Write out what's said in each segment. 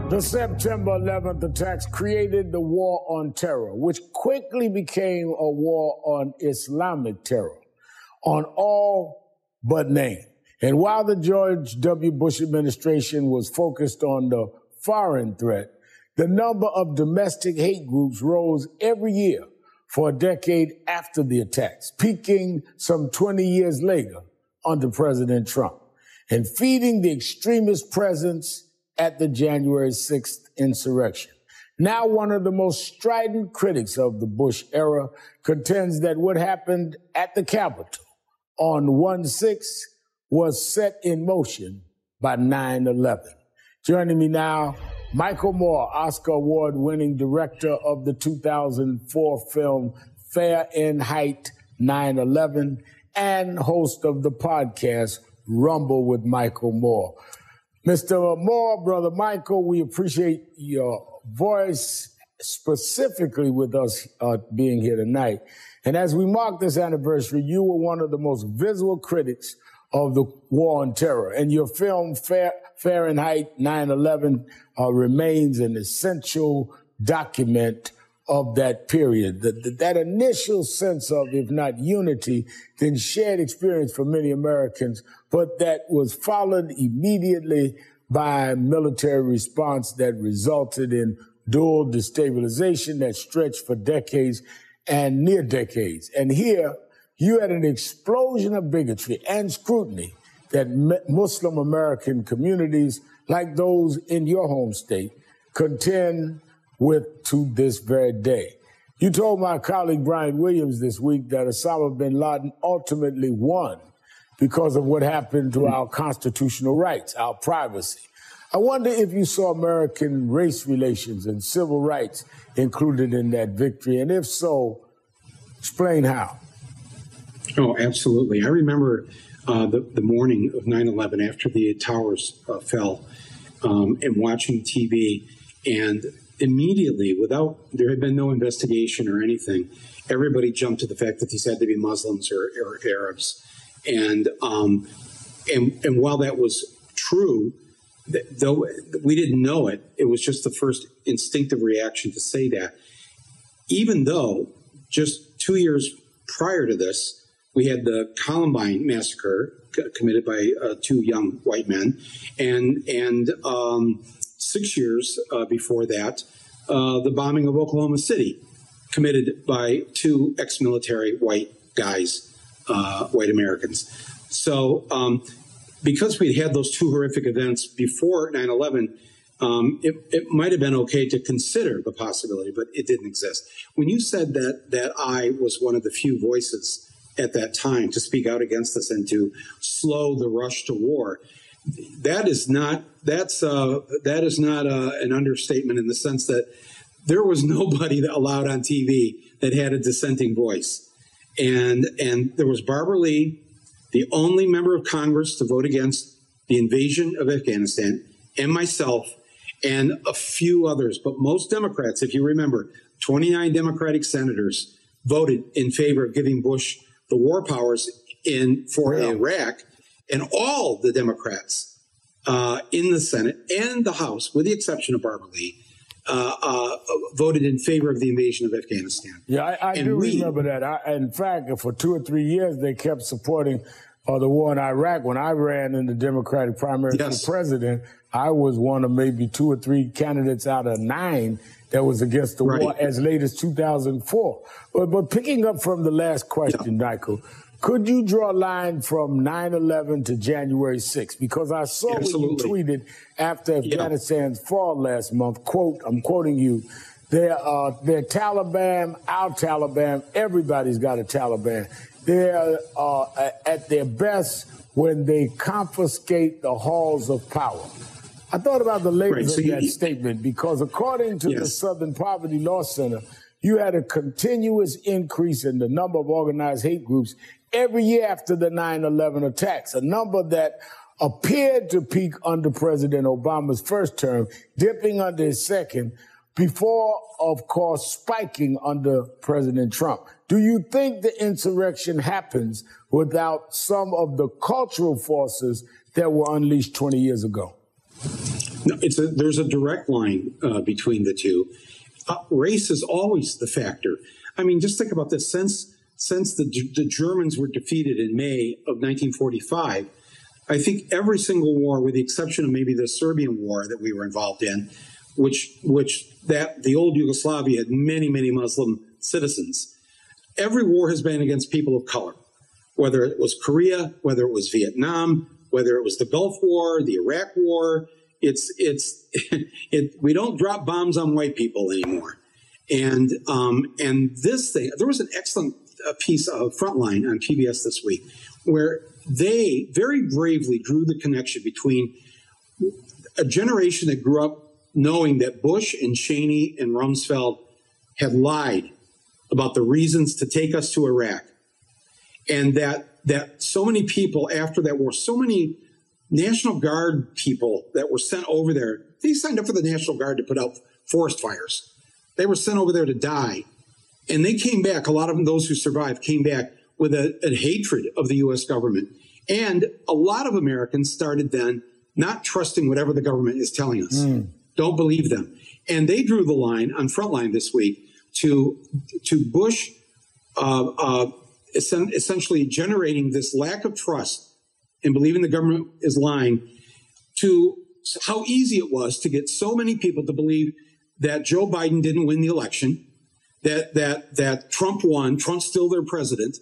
The September 11th attacks created the war on terror, which quickly became a war on Islamic terror, on all but name. And while the George W. Bush administration was focused on the foreign threat, the number of domestic hate groups rose every year for a decade after the attacks, peaking some 20 years later under President Trump, and feeding the extremist presence at the January 6th insurrection. Now, one of the most strident critics of the Bush era contends that what happened at the Capitol on 1/6 was set in motion by 9/11. Joining me now, Michael Moore, Oscar Award-winning director of the 2004 film Fahrenheit 9/11 and host of the podcast Rumble with Michael Moore. Mr. Moore, Brother Michael, we appreciate your voice specifically with us being here tonight. And as we mark this anniversary, you were one of the most visible critics of the war on terror. And your film Fahrenheit 9/11 remains an essential document of that period. That initial sense of, if not unity, then shared experience for many Americans, but that was followed immediately by a military response that resulted in dual destabilization that stretched for decades and near decades. And here, you had an explosion of bigotry and scrutiny that Muslim American communities, like those in your home state, contend with to this very day. You told my colleague Brian Williams this week that Osama bin Laden ultimately won because of what happened to our constitutional rights, our privacy. I wonder if you saw American race relations and civil rights included in that victory, and if so, explain how. Oh, absolutely. I remember the morning of 9/11 after the towers fell and watching TV, and immediately, there had been no investigation or anything, everybody jumped to the fact that these had to be Muslims or Arabs. And while that was true, though we didn't know it, it was just the first instinctive reaction to say that. Even though just 2 years prior to this, we had the Columbine massacre committed by two young white men, and 6 years before that, the bombing of Oklahoma City, committed by two ex-military white guys, white Americans. So because we'd had those two horrific events before 9/11, it might have been okay to consider the possibility, but it didn't exist. When you said that I was one of the few voices at that time to speak out against this and to slow the rush to war, that is not an understatement, in the sense that there was nobody that allowed on TV that had a dissenting voice. And there was Barbara Lee, the only member of Congress to vote against the invasion of Afghanistan, and myself, and a few others. But most Democrats, if you remember, 29 Democratic senators voted in favor of giving Bush the war powers for Iraq, and all the Democrats in the Senate and the House, with the exception of Barbara Lee, voted in favor of the invasion of Afghanistan. Yeah, I do remember that. In fact, for 2 or 3 years, they kept supporting the war in Iraq. When I ran in the Democratic primary for president, I was one of maybe 2 or 3 candidates out of 9 that was against the war as late as 2004. But picking up from the last question, Michael, could you draw a line from 9/11 to January 6th? Because I saw what you tweeted after Afghanistan's fall last month. Quote, I'm quoting you, they're Taliban, our Taliban, everybody's got a Taliban. They're at their best when they confiscate the halls of power. I thought about the layers of that statement, because according to the Southern Poverty Law Center, you had a continuous increase in the number of organized hate groups every year after the 9/11 attacks, a number that appeared to peak under President Obama's first term, dipping under his second, before, of course, spiking under President Trump. Do you think the insurrection happens without some of the cultural forces that were unleashed 20 years ago? No, there's a direct line between the two. Race is always the factor. I mean, just think about this. Since the Germans were defeated in May of 1945, I think every single war, with the exception of maybe the Serbian war that we were involved in, which the old Yugoslavia had many, many Muslim citizens. Every war has been against people of color, whether it was Korea, whether it was Vietnam, whether it was the Gulf War, the Iraq War. We don't drop bombs on white people anymore. And this thing, there was an excellent piece of Frontline on PBS this week where they very bravely drew the connection between a generation that grew up knowing that Bush and Cheney and Rumsfeld had lied about the reasons to take us to Iraq, and that so many people after that war, so many National Guard people that were sent over there, they signed up for the National Guard to put out forest fires. They were sent over there to die. And they came back, a lot of them, those who survived, came back with a hatred of the U.S. government. And a lot of Americans started then not trusting whatever the government is telling us. Don't believe them. And they drew the line on Frontline this week to Bush essentially generating this lack of trust and believing the government is lying, to how easy it was to get so many people to believe that Joe Biden didn't win the election, that Trump won, Trump's still their president,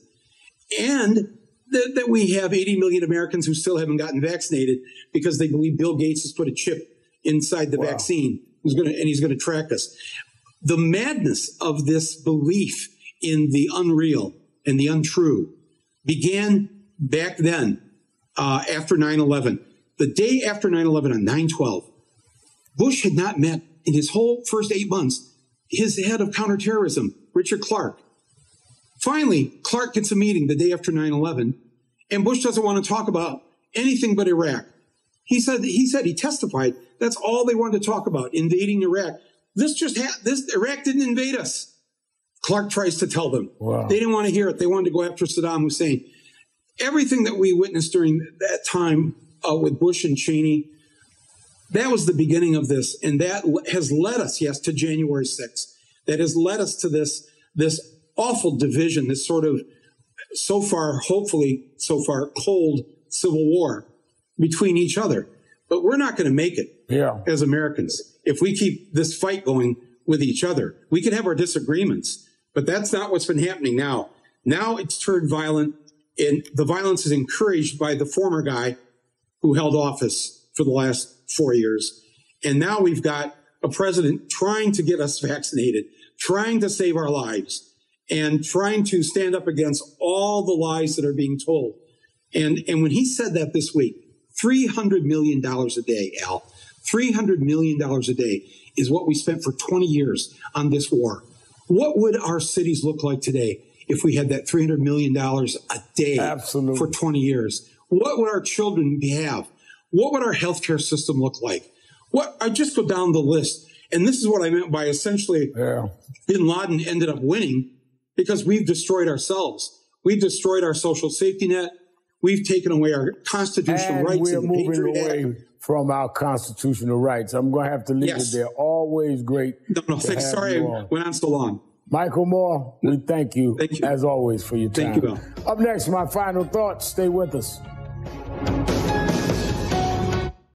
and that we have 80 million Americans who still haven't gotten vaccinated because they believe Bill Gates has put a chip inside the vaccine and he's going to track us. The madness of this belief in the unreal and the untrue began back then, after 9/11. The day after 9/11 on 9/12, Bush had not met in his whole first 8 months his head of counterterrorism, Richard Clark. Finally, Clark gets a meeting the day after 9/11, and Bush doesn't want to talk about anything but Iraq. He testified that's all they wanted to talk about, invading Iraq. Iraq didn't invade us. Clark tries to tell them. Wow. They didn't want to hear it. They wanted to go after Saddam Hussein. Everything that we witnessed during that time with Bush and Cheney, that was the beginning of this. And that has led us, yes, to January 6th. That has led us to this awful division, this sort of, hopefully so far, cold civil war between each other. But we're not going to make it as Americans if we keep this fight going with each other. We can have our disagreements, but that's not what's been happening now. Now it's turned violent, and the violence is encouraged by the former guy who held office for the last 4 years. And now we've got a president trying to get us vaccinated, trying to save our lives, and trying to stand up against all the lies that are being told. And when he said that this week, $300 million a day, Al, $300 million a day is what we spent for 20 years on this war. What would our cities look like today if we had that $300 million a day for 20 years? What would our children have? What would our healthcare system look like? I just go down the list. And this is what I meant by essentially bin Laden ended up winning because we've destroyed ourselves. We've destroyed our social safety net. We've taken away our constitutional rights. We're moving away from our constitutional rights. I'm going to have to leave it there. Always great. No, thanks. Sorry I went on so long. Michael Moore, we thank you, as always, for your time. Thank you, Bill. Up next, my final thoughts. Stay with us.